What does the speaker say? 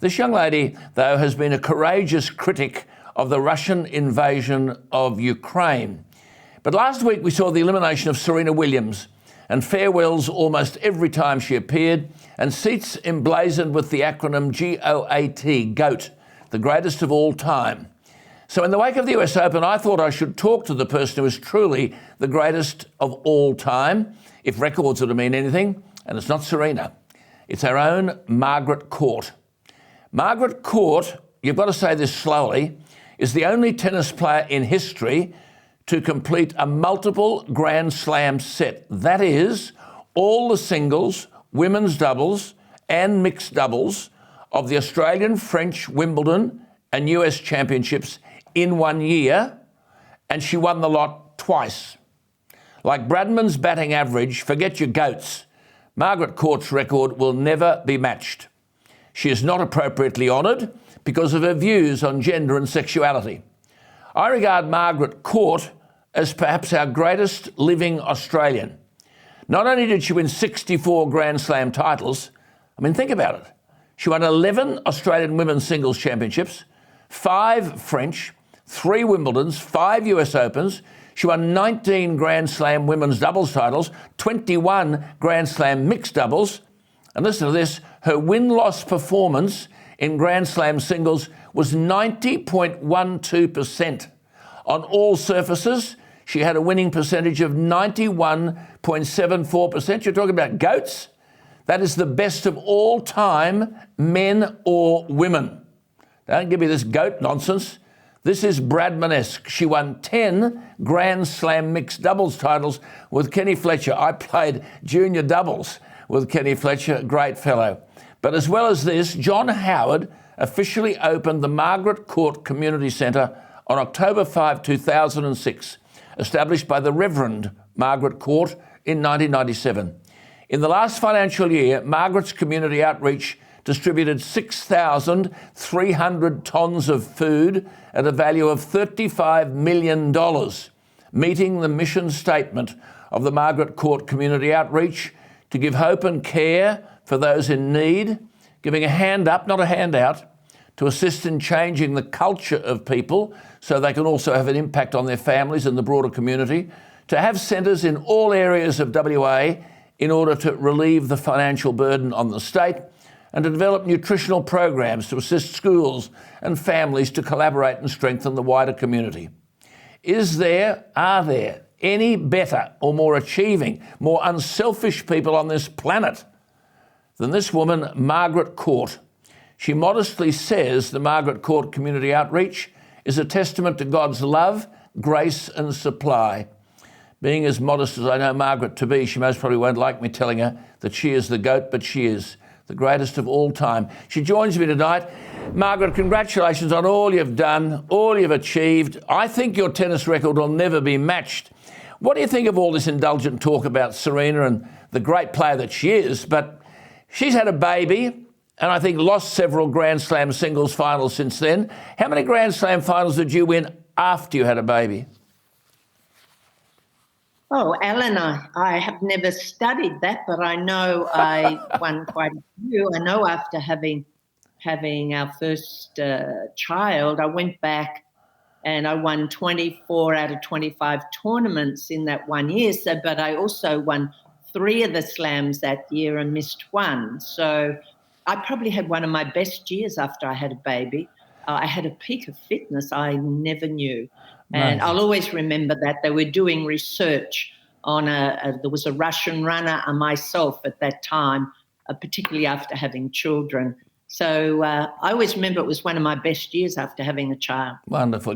This young lady, though, has been a courageous critic of the Russian invasion of Ukraine. But last week we saw the elimination of Serena Williams and farewells almost every time she appeared, and seats emblazoned with the acronym GOAT, GOAT, the greatest of all time. So in the wake of the US Open, I thought I should talk to the person who is truly the greatest of all time, if records are to mean anything, and it's not Serena. It's our own Margaret Court. Margaret Court, you've got to say this slowly, is the only tennis player in history to complete a multiple Grand Slam set. That is, all the singles, women's doubles and mixed doubles of the Australian, French, Wimbledon and US championships in 1 year, and she won the lot twice. Like Bradman's batting average, forget your goats, Margaret Court's record will never be matched. She is not appropriately honoured because of her views on gender and sexuality. I regard Margaret Court as perhaps our greatest living Australian. Not only did she win 64 Grand Slam titles, I mean, think about it. She won 11 Australian Women's Singles Championships, 5 French, 3 Wimbledons, 5 US Opens. She won 19 Grand Slam Women's Doubles titles, 21 Grand Slam Mixed Doubles. And listen to this, her win-loss performance in Grand Slam singles was 90.12%. On all surfaces, she had a winning percentage of 91.74%. You're talking about goats? That is the best of all time, men or women. Don't give me this goat nonsense. This is Bradman-esque. She won 10 Grand Slam mixed doubles titles with Kenny Fletcher. I played junior doubles with Kenny Fletcher, great fellow. But as well as this, John Howard officially opened the Margaret Court Community Centre on October 5, 2006, established by the Reverend Margaret Court in 1997. In the last financial year, Margaret's community outreach distributed 6,300 tonnes of food at a value of $35 million, meeting the mission statement of the Margaret Court Community Outreach to give hope and care for those in need, giving a hand up, not a handout, to assist in changing the culture of people so they can also have an impact on their families and the broader community, to have centres in all areas of WA in order to relieve the financial burden on the state, and to develop nutritional programs to assist schools and families to collaborate and strengthen the wider community. Are there any better or more achieving, more unselfish people on this planet than this woman, Margaret Court? She modestly says the Margaret Court Community Outreach is a testament to God's love, grace and supply. Being as modest as I know Margaret to be, she most probably won't like me telling her that she is the GOAT, but she is the greatest of all time. She joins me tonight. Margaret, congratulations on all you've done, all you've achieved. I think your tennis record will never be matched. What do you think of all this indulgent talk about Serena and the great player that she is? But she's had a baby, and I think lost several Grand Slam singles finals since then. How many Grand Slam finals did you win after you had a baby? Oh, Alan, I have never studied that, but I know I won quite a few. I know after having our first child, I went back and I won 24 out of 25 tournaments in that 1 year. But I also won 3 of the slams that year and missed 1. So I probably had one of my best years after I had a baby. I had a peak of fitness I never knew. And I'll always remember that they were doing research on there was a Russian runner and myself at that time, particularly after having children. So I always remember it was one of my best years after having a child. Wonderful.